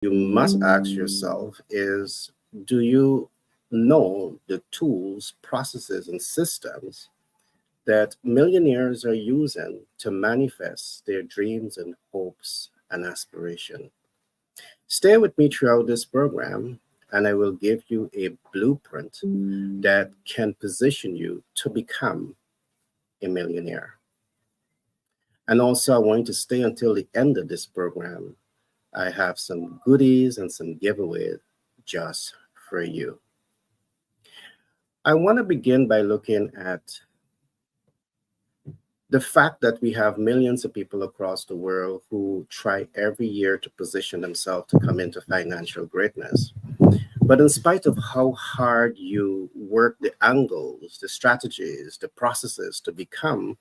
you must ask yourself is, do you know the tools, processes, and systems that millionaires are using to manifest their dreams and hopes and aspiration? Stay with me throughout this program, and I will give you a blueprint that can position you to become a millionaire. And also, I want you to stay until the end of this program. I have some goodies and some giveaways just for you. I want to begin by looking at the fact that we have millions of people across the world who try every year to position themselves to come into financial greatness. But in spite of how hard you work the angles, the strategies, the processes to become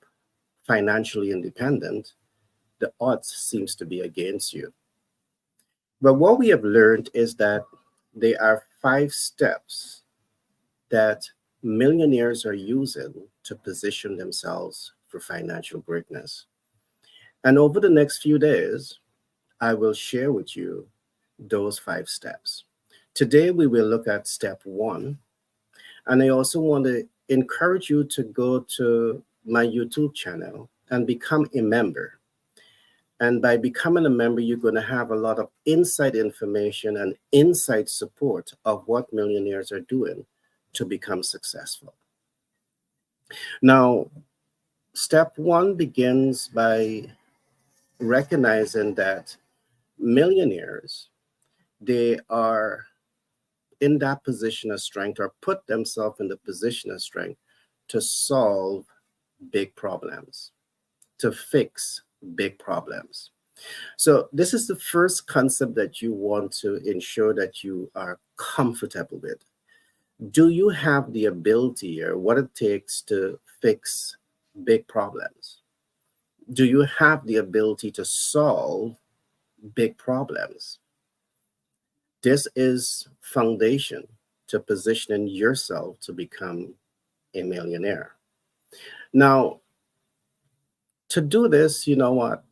financially independent, the odds seems to be against you. But what we have learned is that there are 5 steps that millionaires are using to position themselves for financial greatness. And over the next few days, I will share with you those 5 steps. Today, we will look at step 1. And I also want to encourage you to go to my YouTube channel and become a member. And by becoming a member, you're going to have a lot of inside information and inside support of what millionaires are doing to become successful. Now, step 1 begins by recognizing that millionaires, they are in that position of strength or put themselves in the position of strength to solve big problems, to fix big problems. So this is the first concept that you want to ensure that you are comfortable with. Do you have the ability or what it takes to fix big problems? Do you have the ability to solve big problems? This is foundation to positioning yourself to become a millionaire. Now, to do this, you know what?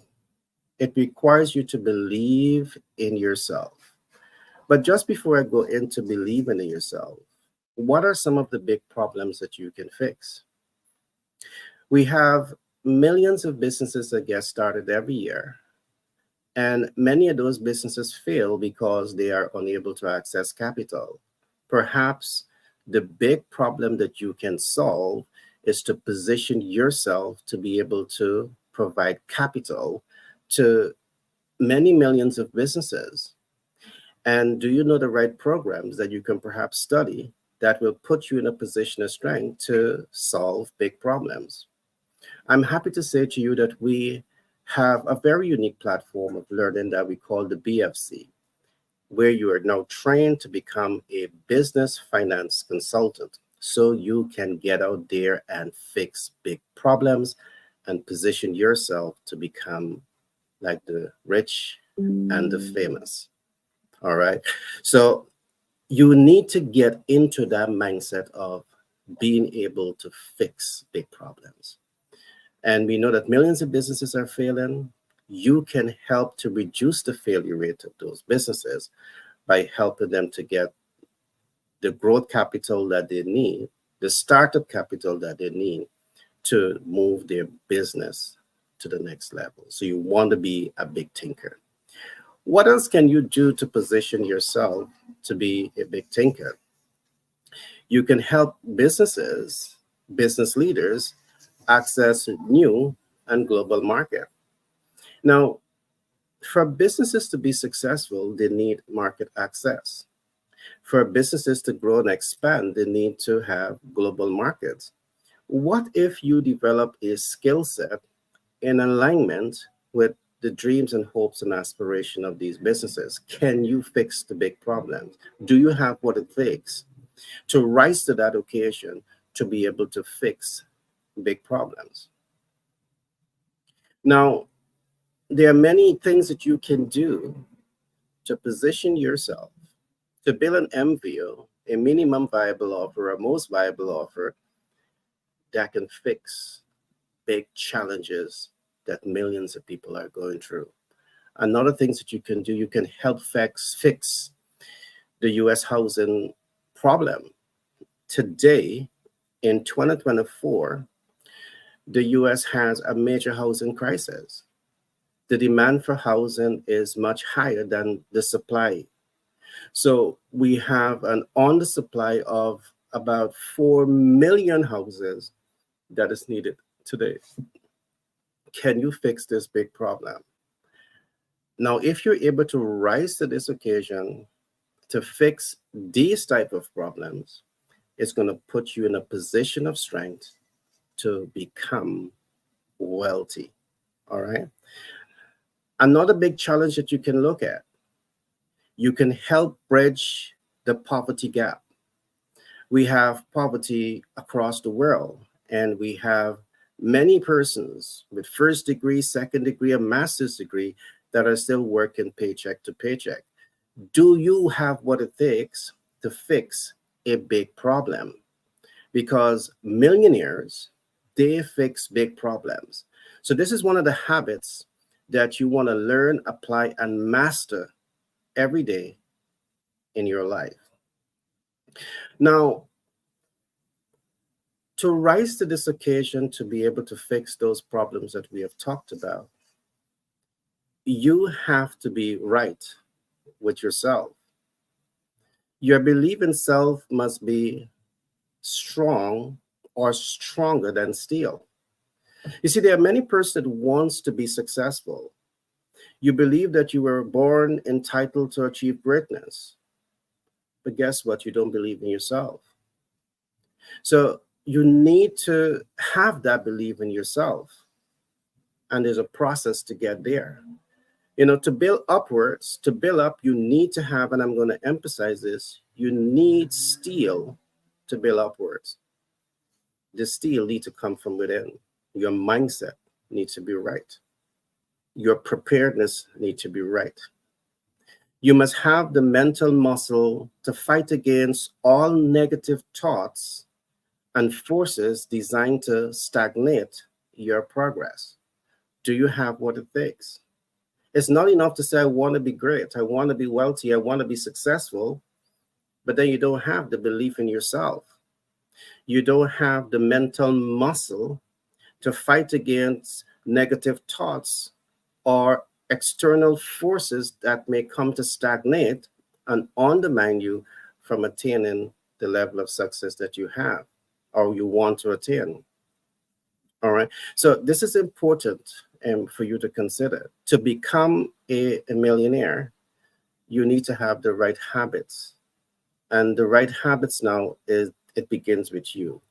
It requires you to believe in yourself. But just before I go into believing in yourself, what are some of the big problems that you can fix? We have millions of businesses that get started every year, and many of those businesses fail because they are unable to access capital. Perhaps the big problem that you can solve is to position yourself to be able to provide capital to many millions of businesses. And do you know the right programs that you can perhaps study that will put you in a position of strength to solve big problems? I'm happy to say to you that we have a very unique platform of learning that we call the BFC, where you are now trained to become a business finance consultant so you can get out there and fix big problems and position yourself to become like the rich and the famous. All right. So you need to get into that mindset of being able to fix big problems. And we know that millions of businesses are failing. You can help to reduce the failure rate of those businesses by helping them to get the growth capital that they need, the startup capital that they need to move their business to the next level. So you want to be a big thinker. What else can you do to position yourself to be a big thinker? You can help businesses, business leaders access new and global market. Now, for businesses to be successful, they need market access. For businesses to grow and expand, they need to have global markets. What if you develop a skill set in alignment with the dreams and hopes and aspiration of these businesses? Can you fix the big problems? Do you have what it takes to rise to that occasion to be able to fix big problems? Now, there are many things that you can do to position yourself to build an MVO, a minimum viable offer, a most viable offer that can fix big challenges that millions of people are going through. Another things that you can do, you can help fix the US housing problem. Today, in 2024, the US has a major housing crisis. The demand for housing is much higher than the supply. So we have an undersupply of about 4 million houses that is needed today. Can you fix this big problem? Now, if you're able to rise to this occasion to fix these type of problems, it's going to put you in a position of strength to become wealthy. All right. Another big challenge that you can look at, you can help bridge the poverty gap. We have poverty across the world, and we have many persons with first degree, second degree, and master's degree that are still working paycheck to paycheck. Do you have what it takes to fix a big problem? Because millionaires, they fix big problems. So this is one of the habits that you want to learn, apply, and master every day in your life. Now, to rise to this occasion to be able to fix those problems that we have talked about, you have to be right with yourself. Your belief in self must be strong or stronger than steel. You see, there are many persons that wants to be successful. You believe that you were born entitled to achieve greatness. But guess what? You don't believe in yourself. So you need to have that belief in yourself. And there's a process to get there. You know, to build upwards, to build up, you need to have, and I'm going to emphasize this, you need steel to build upwards. The steel needs to come from within. Your mindset needs to be right. Your preparedness needs to be right. You must have the mental muscle to fight against all negative thoughts and forces designed to stagnate your progress. Do you have what it takes? It's not enough to say, I want to be great, I want to be wealthy, I want to be successful, but then you don't have the belief in yourself. You don't have the mental muscle to fight against negative thoughts or external forces that may come to stagnate and undermine you from attaining the level of success that you have or you want to attain. All right. So this is important for you to consider. To become a millionaire, you need to have the right habits. And the right habits now is it begins with you.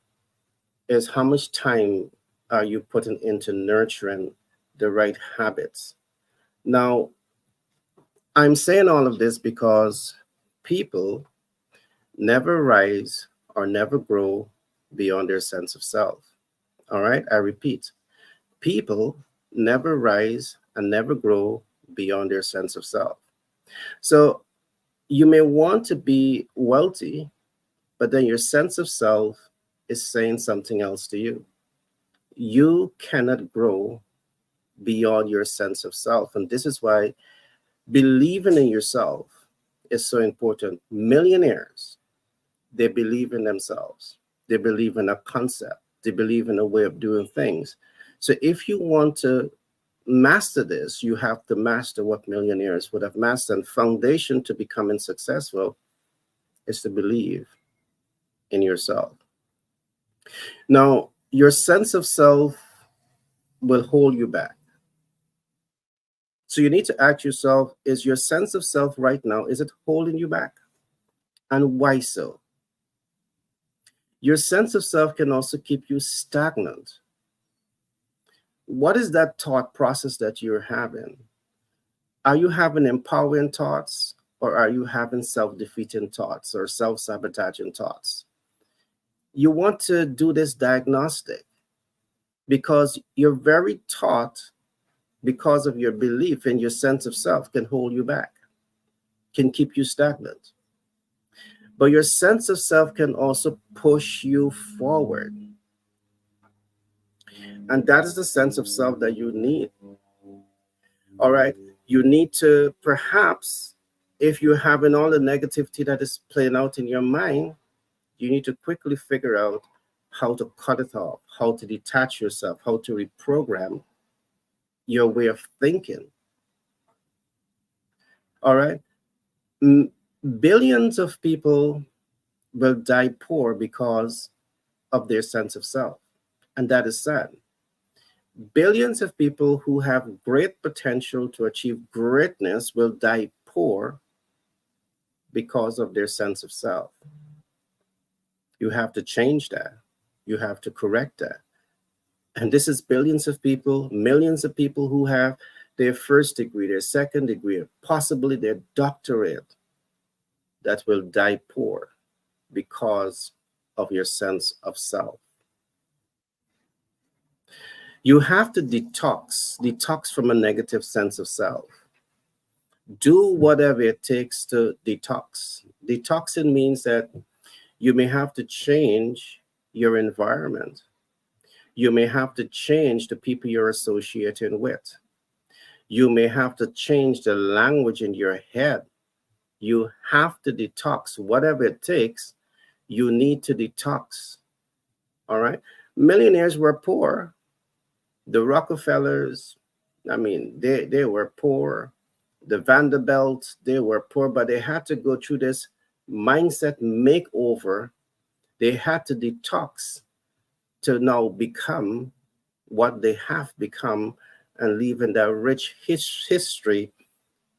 Is how much time are you putting into nurturing the right habits? Now, I'm saying all of this because people never rise or never grow beyond their sense of self. All right, I repeat, people never rise and never grow beyond their sense of self. So you may want to be wealthy, but then your sense of self is saying something else to you. You cannot grow beyond your sense of self. And this is why believing in yourself is so important. Millionaires, they believe in themselves. They believe in a concept. They believe in a way of doing things. So if you want to master this, you have to master what millionaires would have mastered. And foundation to becoming successful is to believe in yourself. Now, your sense of self will hold you back. So you need to ask yourself, is your sense of self right now, is it holding you back? And why so? Your sense of self can also keep you stagnant. What is that thought process that you're having? Are you having empowering thoughts, or are you having self-defeating thoughts or self-sabotaging thoughts? You want to do this diagnostic because your very thought, because of your belief in your sense of self, can hold you back, can keep you stagnant. But your sense of self can also push you forward. And that is the sense of self that you need. All right. You need to perhaps, if you're having all the negativity that is playing out in your mind, you need to quickly figure out how to cut it off, how to detach yourself, how to reprogram your way of thinking. All right. M- Billions of people will die poor because of their sense of self. And that is sad. Billions of people who have great potential to achieve greatness will die poor because of their sense of self. You have to change that. You have to correct that. And this is billions of people, millions of people who have their first degree, their second degree, possibly their doctorate, that will die poor because of your sense of self. You have to detox from a negative sense of self. Do whatever it takes to detox. Detoxing means that you may have to change your environment. You may have to change the people you're associating with. You may have to change the language in your head. You have to detox whatever it takes. You need to detox. All right. Millionaires were poor. The Rockefellers, I mean, they were poor. The Vanderbilts, they were poor, but they had to go through this mindset makeover. They had to detox to now become what they have become and leave in that rich history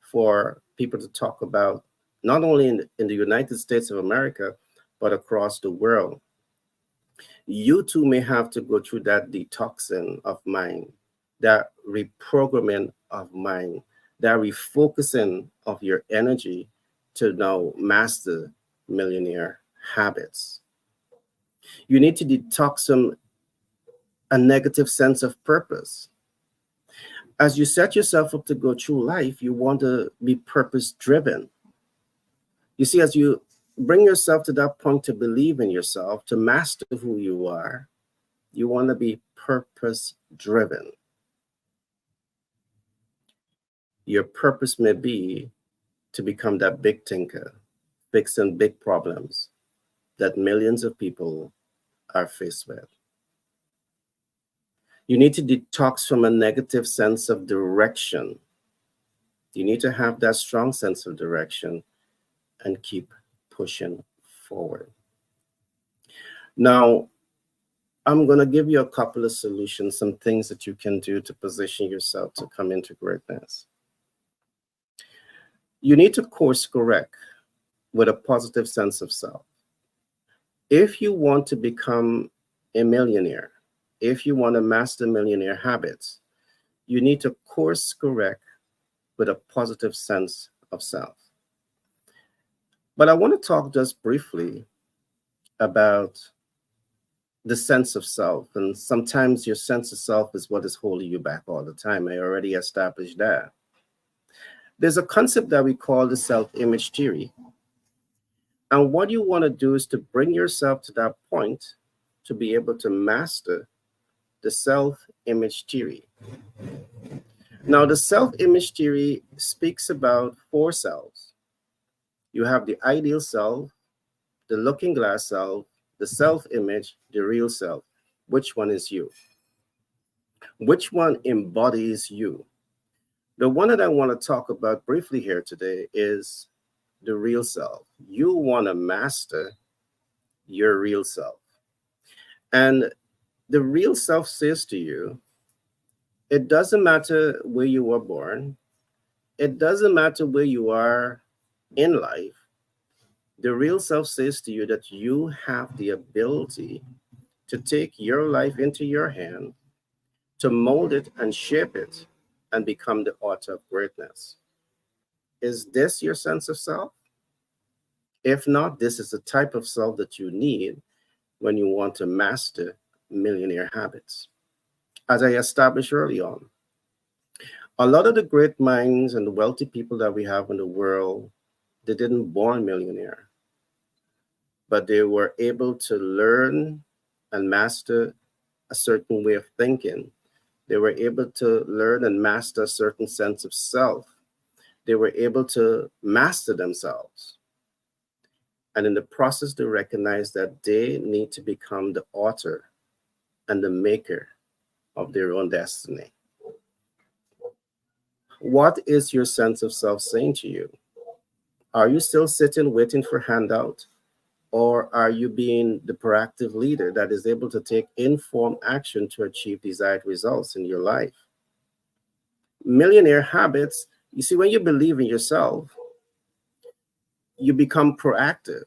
for people to talk about, not only in the United States of America, but across the world. You too may have to go through that detoxing of mind, that reprogramming of mind, that refocusing of your energy to now master millionaire habits. You need to detox from a negative sense of purpose. As you set yourself up to go through life, you want to be purpose driven. You see, as you bring yourself to that point to believe in yourself, to master who you are, you want to be purpose driven. Your purpose may be to become that big thinker, fixing big problems that millions of people are faced with. You need to detox from a negative sense of direction. You need to have that strong sense of direction and keep pushing forward. Now, I'm going to give you a couple of solutions, some things that you can do to position yourself to come into greatness. You need to course correct with a positive sense of self. If you want to become a millionaire, if you want to master millionaire habits, you need to course correct with a positive sense of self. But I want to talk just briefly about the sense of self. And sometimes your sense of self is what is holding you back all the time. I already established that. There's a concept that we call the self-image theory. And what you want to do is to bring yourself to that point to be able to master the self-image theory. Now, the self-image theory speaks about four selves. You have the ideal self, the looking glass self, the self-image, the real self. Which one is you? Which one embodies you? The one that I want to talk about briefly here today is the real self. You want to master your real self. And the real self says to you, it doesn't matter where you were born, it doesn't matter where you are in life. The real self says to you that you have the ability to take your life into your hand, to mold it and shape it, and become the author of greatness. Is this your sense of self? If not, this is the type of self that you need when you want to master millionaire habits. As I established early on, a lot of the great minds and the wealthy people that we have in the world, they didn't born millionaire, but they were able to learn and master a certain way of thinking. They were able to learn and master a certain sense of self. They were able to master themselves. And in the process, they recognized that they need to become the author and the maker of their own destiny. What is your sense of self saying to you? Are you still sitting waiting for handout? Or are you being the proactive leader that is able to take informed action to achieve desired results in your life? Millionaire habits, you see, when you believe in yourself, you become proactive.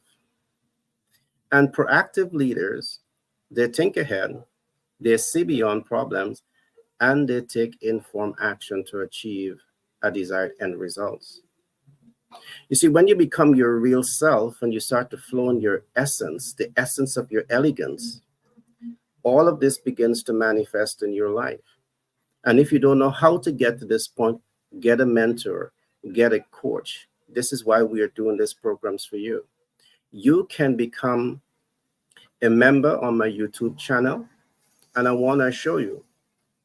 And proactive leaders, they think ahead, they see beyond problems, and they take informed action to achieve a desired end results. You see, when you become your real self and you start to flow in your essence, the essence of your elegance, all of this begins to manifest in your life. And if you don't know how to get to this point, get a mentor, get a coach. This is why we are doing these programs for you. You can become a member on my YouTube channel, and I want to show you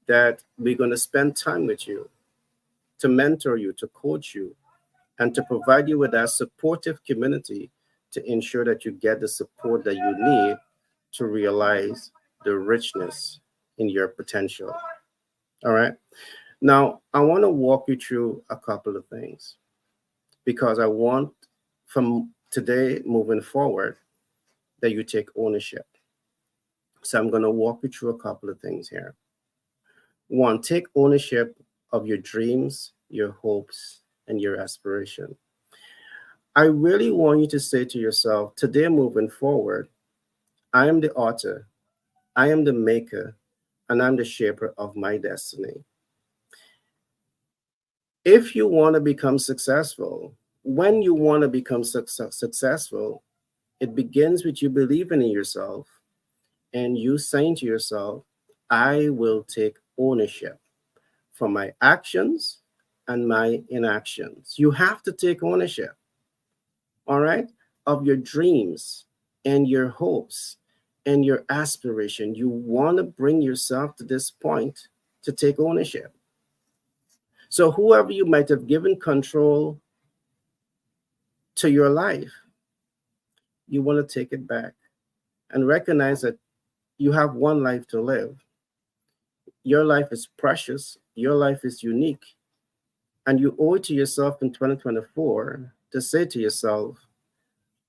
that we're going to spend time with you to mentor you, to coach you, and to provide you with that supportive community to ensure that you get the support that you need to realize the richness in your potential. All right. Now, I want to walk you through a couple of things because I want from today moving forward that you take ownership. So I'm going to walk you through a couple of things here. One, take ownership of your dreams, your hopes, and your aspiration. I really want you to say to yourself, today moving forward, I am the author, I am the maker, and I'm the shaper of my destiny. If you want to become successful, when you want to become successful, it begins with you believing in yourself and you saying to yourself, I will take ownership for my actions and my inactions. You have to take ownership, all right, of your dreams and your hopes and your aspiration. You want to bring yourself to this point to take ownership. So, whoever you might have given control to your life, you want to take it back and recognize that you have one life to live. Your life is precious, your life is unique, and you owe it to yourself in 2024 to say to yourself,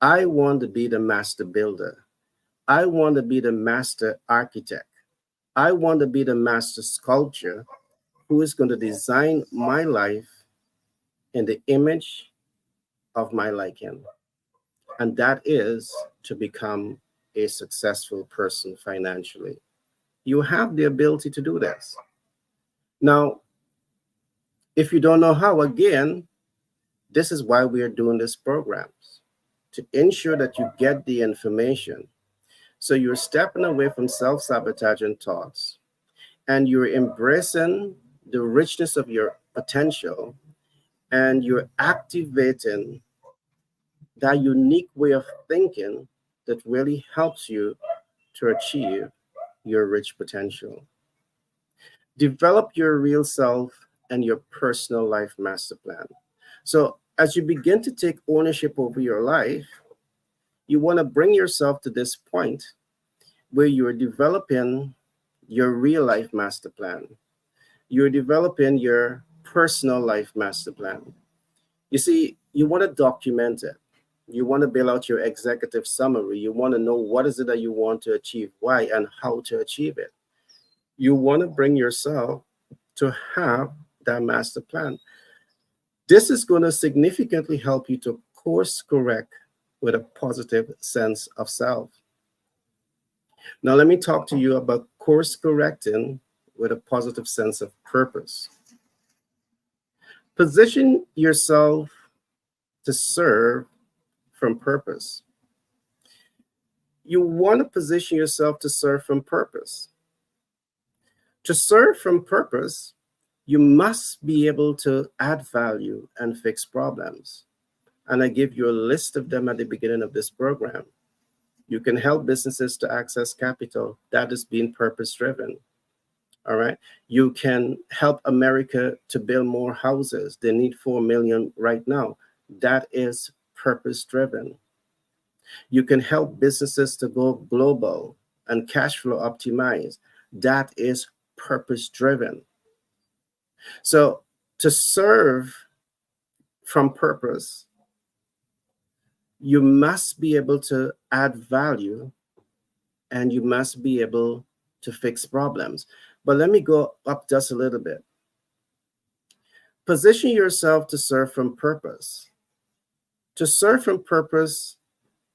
I want to be the master builder. I want to be the master architect. I want to be the master sculptor who is going to design my life in the image of my liking. And that is to become a successful person financially. You have the ability to do this. Now, if you don't know how, again, this is why we are doing these programs to ensure that you get the information. So you're stepping away from self sabotaging thoughts and you're embracing the richness of your potential and you're activating that unique way of thinking that really helps you to achieve your rich potential. Develop your real self and your personal life master plan. So, as you begin to take ownership over your life, you want to bring yourself to this point where you're developing your real life master plan. You're developing your personal life master plan. You see, you want to document it. You want to build out your executive summary. You want to know what is it that you want to achieve, why, and how to achieve it. You want to bring yourself to have that master plan. This is going to significantly help you to course correct with a positive sense of self. Now, let me talk to you about course correcting with a positive sense of purpose. Position yourself to serve from purpose. You want to position yourself to serve from purpose. To serve from purpose, you must be able to add value and fix problems. And I give you a list of them at the beginning of this program. You can help businesses to access capital that is being purpose driven. All right. You can help America to build more houses. They need 4 million right now. That is purpose driven. You can help businesses to go global and cash flow optimize. That is purpose driven. So to serve from purpose, you must be able to add value and you must be able to fix problems. But let me go up just a little bit. Position yourself to serve from purpose. To serve from purpose,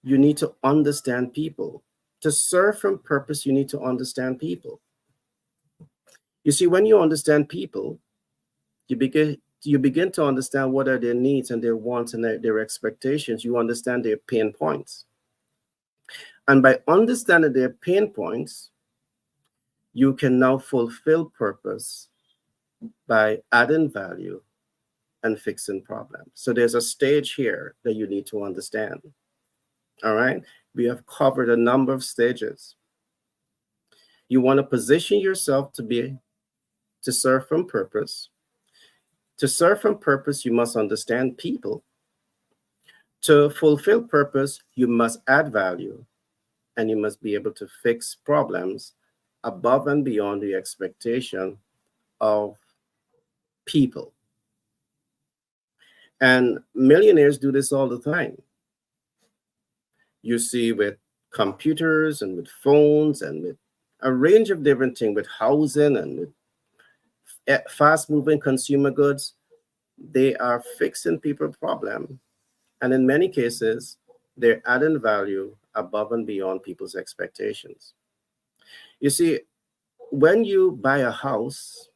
you need to understand people. To serve from purpose, you need to understand people. You see, when you understand people, you begin to understand what are their needs and their wants and their expectations. You understand their pain points. And by understanding their pain points, you can now fulfill purpose by adding value and fixing problems. So there's a stage here that you need to understand. All right. We have covered a number of stages. You want to position yourself to serve from purpose. To serve from purpose, you must understand people. To fulfill purpose, you must add value and you must be able to fix problems above and beyond the expectation of people. And millionaires do this all the time. You see with computers and with phones and with a range of different things, with housing and with fast moving consumer goods, they are fixing people problem. And in many cases, they're adding value above and beyond people's expectations. You see, when you buy a house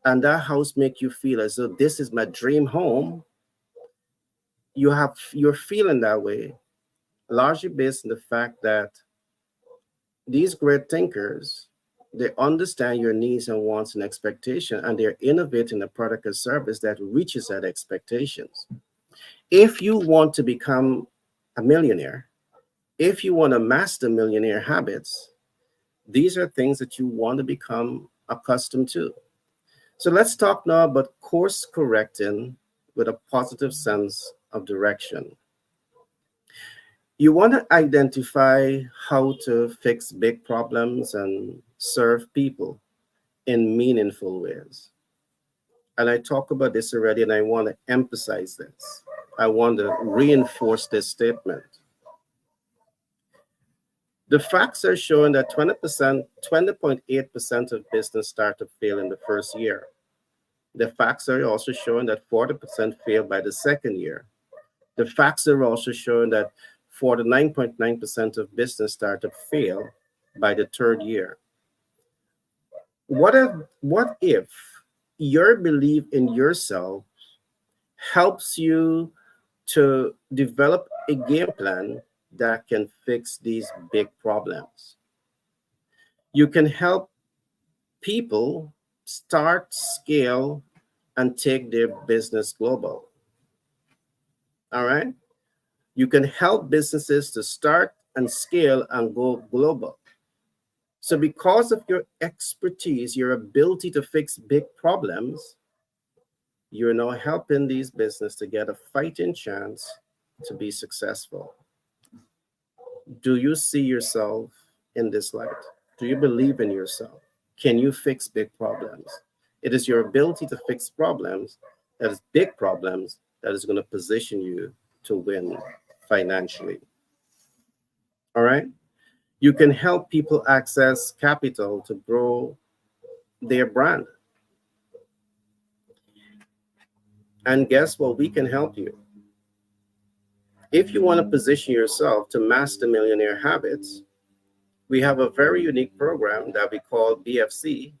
and that house make you feel as though this is my dream home, you're feeling that way largely based on the fact that these great thinkers, they understand your needs and wants and expectation, and they're innovating a product or service that reaches that expectations. If you want to become a millionaire, if you want to master millionaire habits, these are things that you want to become accustomed to. So let's talk now about course correcting with a positive sense of direction. You want to identify how to fix big problems and serve people in meaningful ways. And I talk about this already, and I want to emphasize this. I want to reinforce this statement. The facts are showing that 20.8% of business startups fail in the first year. The facts are also showing that 40% fail by the second year. The facts are also showing that 49.9% of business startups fail by the third year. What if your belief in yourself helps you to develop a game plan that can fix these big problems? You can help people start, scale, and take their business global. All right? You can help businesses to start and scale and go global. So, because of your expertise, your ability to fix big problems, you're now helping these businesses to get a fighting chance to be successful. Do you see yourself in this light? Do you believe in yourself? Can you fix big problems? It is your ability to fix problems, that is big problems, that is going to position you to win financially. All right? You can help people access capital to grow their brand. And guess what? We can help you. If you want to position yourself to master millionaire habits, we have a very unique program that we call BFC,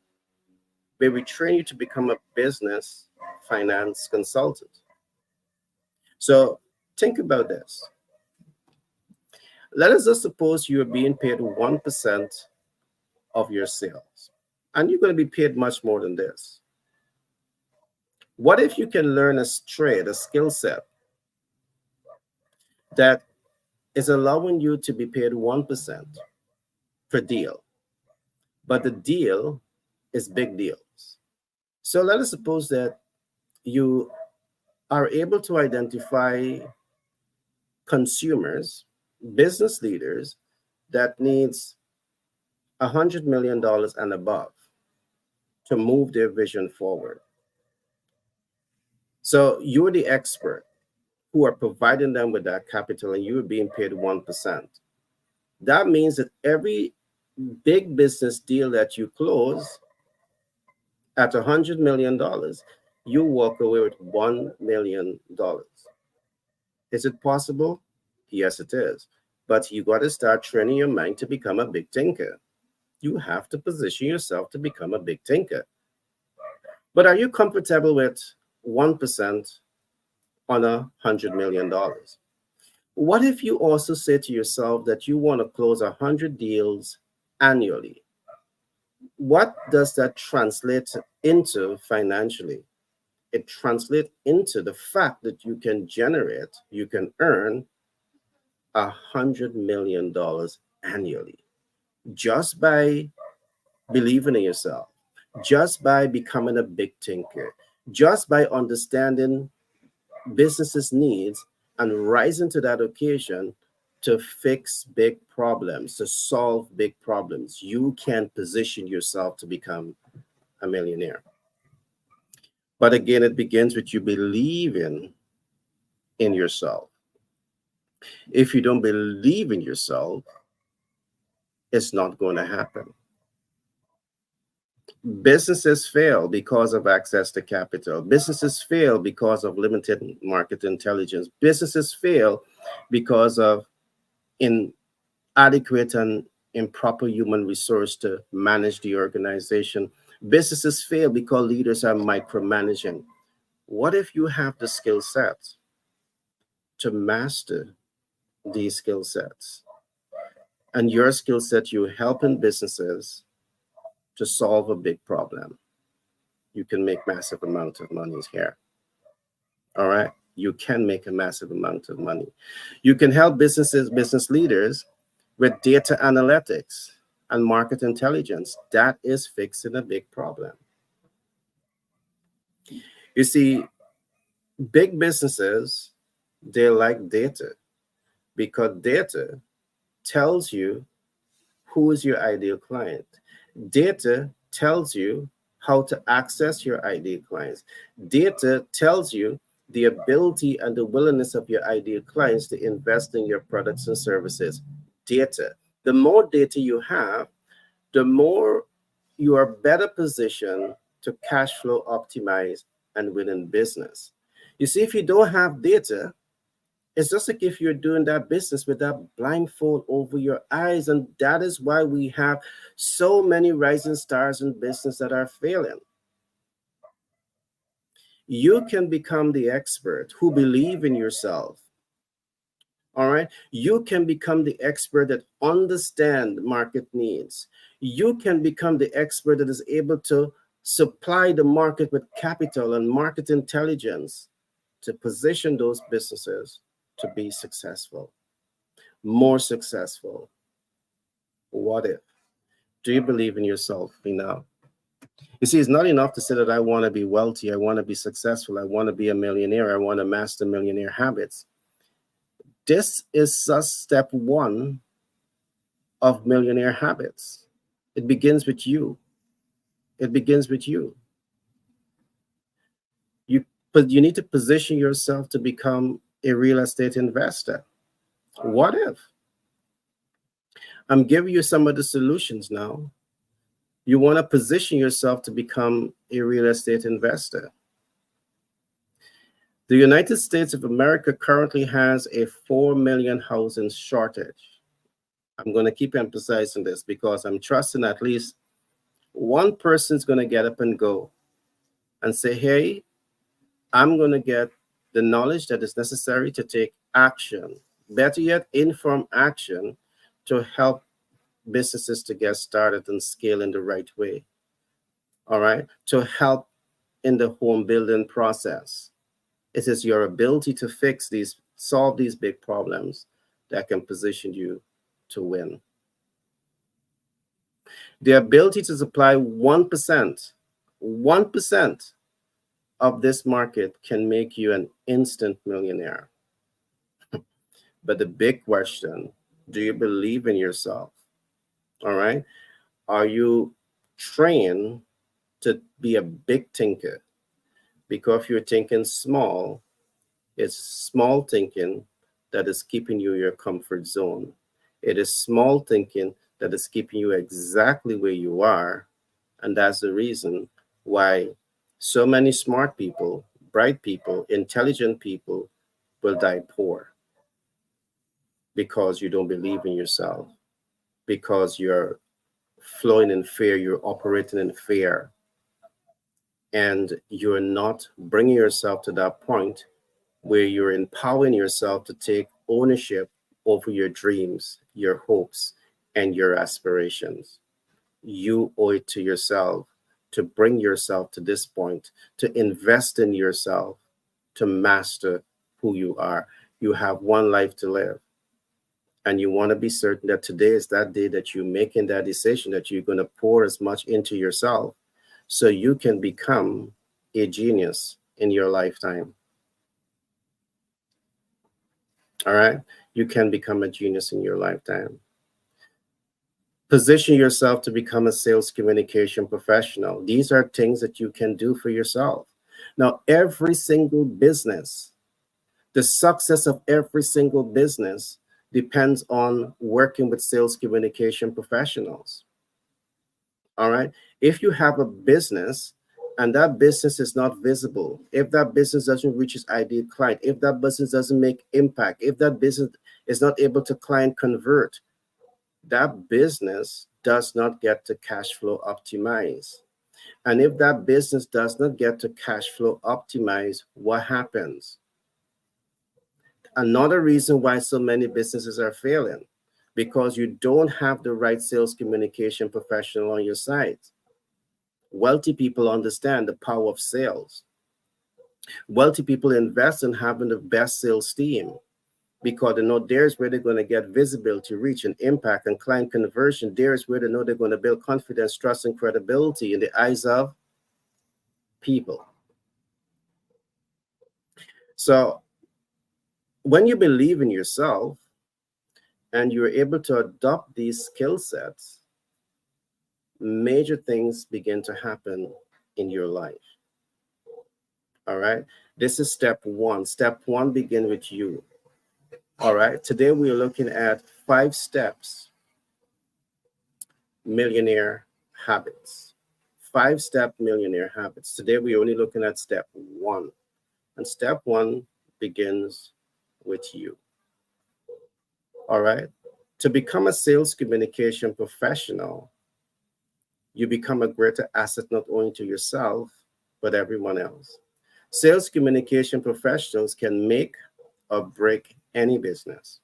where we train you to become a business finance consultant. So think about this. Let us just suppose you are being paid 1% of your sales, and you're going to be paid much more than this. What if you can learn a trade, a skill set that is allowing you to be paid 1% per deal, but the deal is big deals. So let us suppose that you are able to identify consumers, business leaders that needs $100 million and above to move their vision forward. So you're the expert who are providing them with that capital and you're being paid 1%. That means that every big business deal that you close at $100 million, you walk away with $1 million. Is it possible? Yes, it is. But you got to start training your mind to become a big thinker. You have to position yourself to become a big thinker. But are you comfortable with 1% on $100 million? What if you also say to yourself that you want to close 100 deals annually? What does that translate into financially? It translates into the fact that you can earn $100 million annually just by believing in yourself, just by becoming a big thinker, just by understanding businesses' needs and rising to that occasion to fix big problems, to solve big problems. You can position yourself to become a millionaire. But again, it begins with you believing in yourself. If you don't believe in yourself, it's not going to happen. Businesses fail because of access to capital. Businesses fail because of limited market intelligence. Businesses fail because of inadequate and improper human resource to manage the organization. Businesses fail because leaders are micromanaging. What if you have the skill set to master these skill sets? And your skill set, you helping businesses to solve a big problem. You can make massive amount of money here. All right. You can make a massive amount of money. You can help business leaders with data analytics and market intelligence. That is fixing a big problem. You see, big businesses, they like data because data tells you who is your ideal client. Data tells you how to access your ideal clients. Data tells you the ability and the willingness of your ideal clients to invest in your products and services. Data. The more data you have, the more you are better positioned to cash flow optimize and win in business. You see, if you don't have data, it's just like if you're doing that business with that blindfold over your eyes. And that is why we have so many rising stars in business that are failing. You can become the expert who believe in yourself. All right. You can become the expert that understand market needs. You can become the expert that is able to supply the market with capital and market intelligence to position those businesses to be successful, more successful. What if? Do you believe in yourself enough? You see, it's not enough to say that I want to be wealthy, I want to be successful, I want to be a millionaire, I want to master millionaire habits. This is just step one of millionaire habits. It begins with you. It begins with you. But you need to position yourself to become a real estate investor. What if? I'm giving you some of the solutions now. You want to position yourself to become a real estate investor. The United States of America currently has a 4 million housing shortage. I'm going to keep emphasizing this because I'm trusting at least one person's going to get up and go and say, hey, I'm going to get the knowledge that is necessary to take action. Better yet, inform action to help businesses to get started and scale in the right way. All right. To help in the home building process. It is your ability to solve these big problems that can position you to win. The ability to supply 1% of this market can make you an instant millionaire. But the big question, do you believe in yourself? All right. Are you trained to be a big thinker? Because if you're thinking small, it's small thinking that is keeping you in your comfort zone. It is small thinking that is keeping you exactly where you are. And that's the reason why so many smart people, bright people, intelligent people will die poor, because you don't believe in yourself, because you're flowing in fear, you're operating in fear, and you're not bringing yourself to that point where you're empowering yourself to take ownership over your dreams, your hopes, and your aspirations. You owe it to yourself to bring yourself to this point, to invest in yourself, to master who you are. You have one life to live. And you want to be certain that today is that day that you're making that decision, that you're going to pour as much into yourself so you can become a genius in your lifetime. All right? You can become a genius in your lifetime. Position yourself to become a sales communication professional. These are things that you can do for yourself. Now, every single business, the success of every single business depends on working with sales communication professionals. All right. If you have a business and that business is not visible, if that business doesn't reach its ideal client, if that business doesn't make impact, if that business is not able to client convert, that business does not get to cash flow optimize. And if that business does not get to cash flow optimize, what happens? Another reason why so many businesses are failing, because you don't have the right sales communication professional on your side. Wealthy people understand the power of sales. Wealthy people invest in having the best sales team because they know there's where they're going to get visibility, reach, and impact and client conversion. There's where they know they're going to build confidence, trust, and credibility in the eyes of people. So when you believe in yourself and you're able to adopt these skill sets, major things begin to happen in your life. All right. This is step one. Step one begin with you. All right. Today we are looking at 5 steps millionaire habits. 5-step millionaire habits. Today we're only looking at step one. And step one begins with you. All right. To become a sales communication professional, you become a greater asset not only to yourself, but everyone else. Sales communication professionals can make or break any business.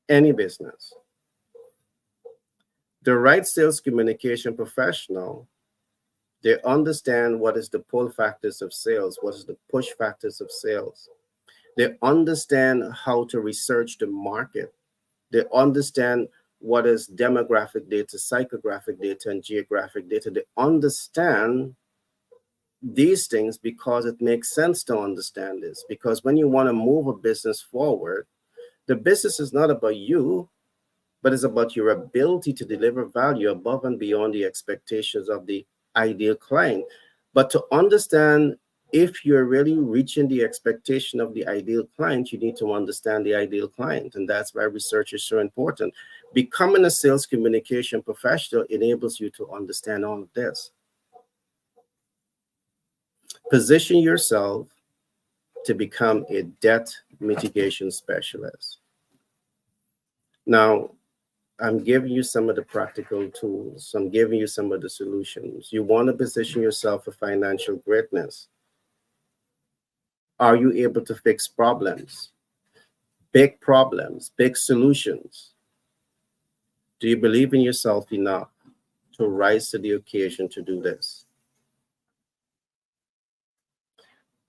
Any business. The right sales communication professional, they understand what is the pull factors of sales, what is the push factors of sales. They understand how to research the market. They understand what is demographic data, psychographic data, and geographic data. They understand these things because it makes sense to understand this. Because when you want to move a business forward, the business is not about you, but it's about your ability to deliver value above and beyond the expectations of the ideal client. But to understand if you're really reaching the expectation of the ideal client, you need to understand the ideal client. And that's why research is so important. Becoming a sales communication professional enables you to understand all of this. Position yourself to become a debt mitigation specialist. Now, I'm giving you some of the practical tools. I'm giving you some of the solutions. You want to position yourself for financial greatness. Are you able to fix problems, big solutions? Do you believe in yourself enough to rise to the occasion to do this?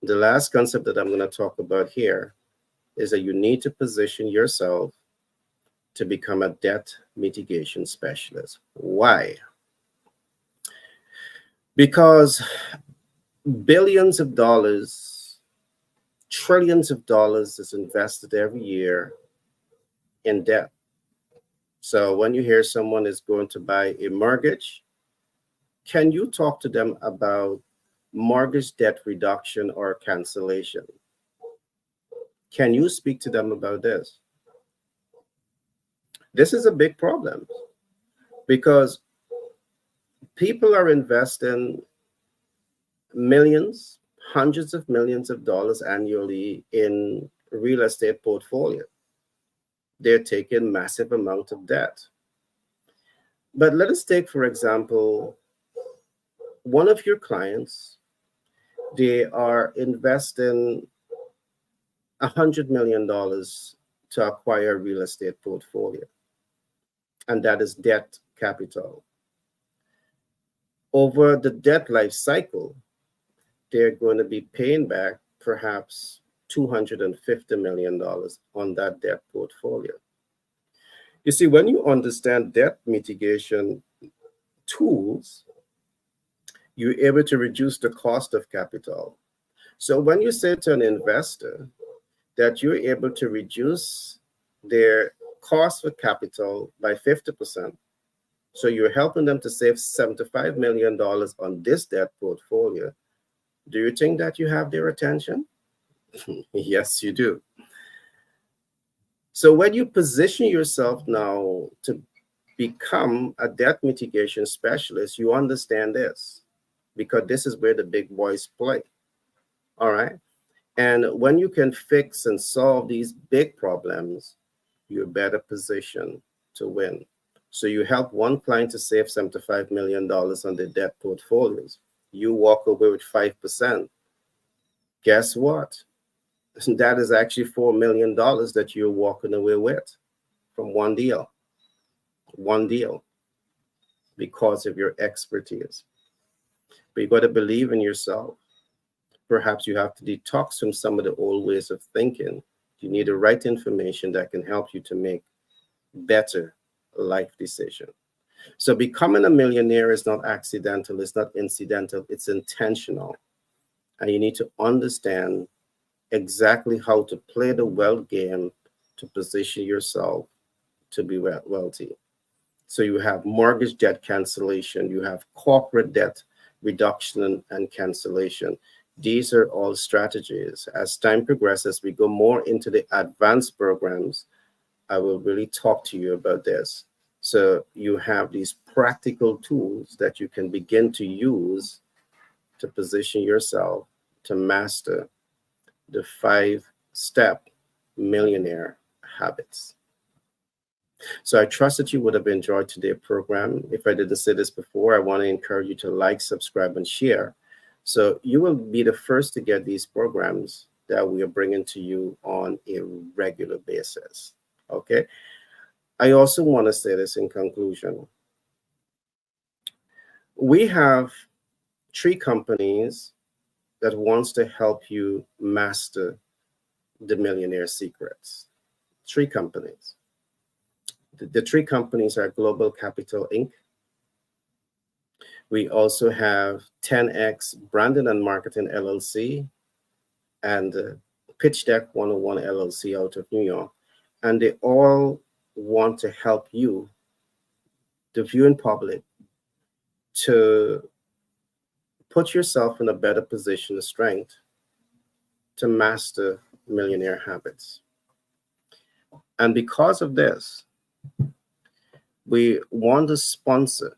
The last concept that I'm going to talk about here is that you need to position yourself to become a debt mitigation specialist. Why? Because billions of dollars, trillions of dollars is invested every year in debt. So when you hear someone is going to buy a mortgage, can you talk to them about mortgage debt reduction or cancellation? Can you speak to them about this? This is a big problem because people are investing millions, hundreds of millions of dollars annually in real estate portfolio. They're taking massive amount of debt. But let us take, for example, one of your clients. They are investing $100 million to acquire a real estate portfolio, and that is debt capital. Over the debt life cycle, they're going to be paying back perhaps $250 million on that debt portfolio. You see, when you understand debt mitigation tools, you're able to reduce the cost of capital. So when you say to an investor that you're able to reduce their cost of capital by 50%, so you're helping them to save $75 million on this debt portfolio, do you think that you have their attention? Yes, you do. So when you position yourself now to become a debt mitigation specialist, you understand this, because this is where the big boys play. All right. And when you can fix and solve these big problems, you're better positioned to win. So you help one client to save $75 million on their debt portfolios. You walk away with 5%. Guess what? That is actually $4 million that you're walking away with from one deal. One deal, because of your expertise. But you got to believe in yourself. Perhaps you have to detox from some of the old ways of thinking. You need the right information that can help you to make better life decisions. So becoming a millionaire is not accidental, it's not incidental, it's intentional. And you need to understand exactly how to play the wealth game to position yourself to be wealthy. So you have mortgage debt cancellation, you have corporate debt reduction and cancellation. These are all strategies. As time progresses, we go more into the advanced programs. I will really talk to you about this. So you have these practical tools that you can begin to use to position yourself to master the 5-step millionaire habits. So I trust that you would have enjoyed today's program. If I didn't say this before, I want to encourage you to like, subscribe, and share. So you will be the first to get these programs that we are bringing to you on a regular basis. Okay. I also want to say this in conclusion. We have 3 companies that wants to help you master the millionaire secrets. 3 companies. The 3 companies are Global Capital Inc. We also have 10X Branding and Marketing LLC and Pitch Deck 101 LLC out of New York. And they all want to help you, the viewing public, to put yourself in a better position of strength to master millionaire habits. And because of this, we want to sponsor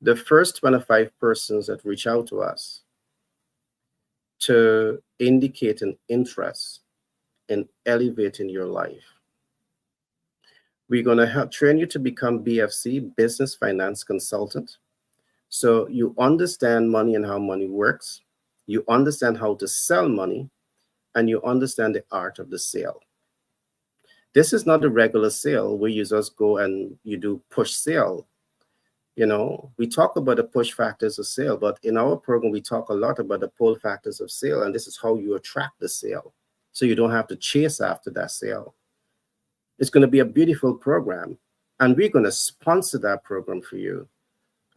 the first 25 persons that reach out to us to indicate an interest in elevating your life. We're going to help train you to become BFC, Business Finance Consultant. So you understand money and how money works. You understand how to sell money, and you understand the art of the sale. This is not a regular sale where you just go and you do push sale. You know, we talk about the push factors of sale, but in our program, we talk a lot about the pull factors of sale, and this is how you attract the sale. So you don't have to chase after that sale. It's going to be a beautiful program, and we're going to sponsor that program for you.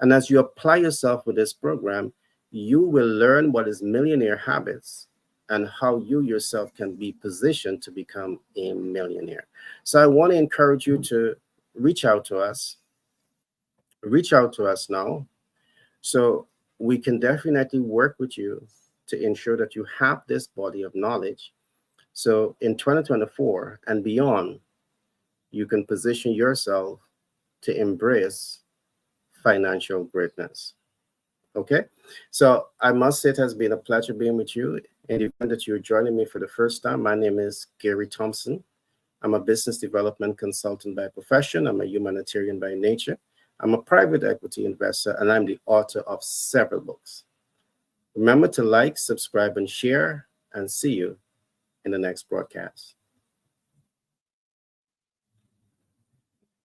And as you apply yourself with this program, you will learn what is millionaire habits and how you yourself can be positioned to become a millionaire. So I want to encourage you to reach out to us. Reach out to us now, so we can definitely work with you to ensure that you have this body of knowledge. So in 2024 and beyond, you can position yourself to embrace financial greatness. Okay. So I must say it has been a pleasure being with you. In the event that you're joining me for the first time, my name is Gary Thompson. I'm a business development consultant by profession. I'm a humanitarian by nature. I'm a private equity investor, and I'm the author of several books. Remember to like, subscribe, and share, and see you in the next broadcast.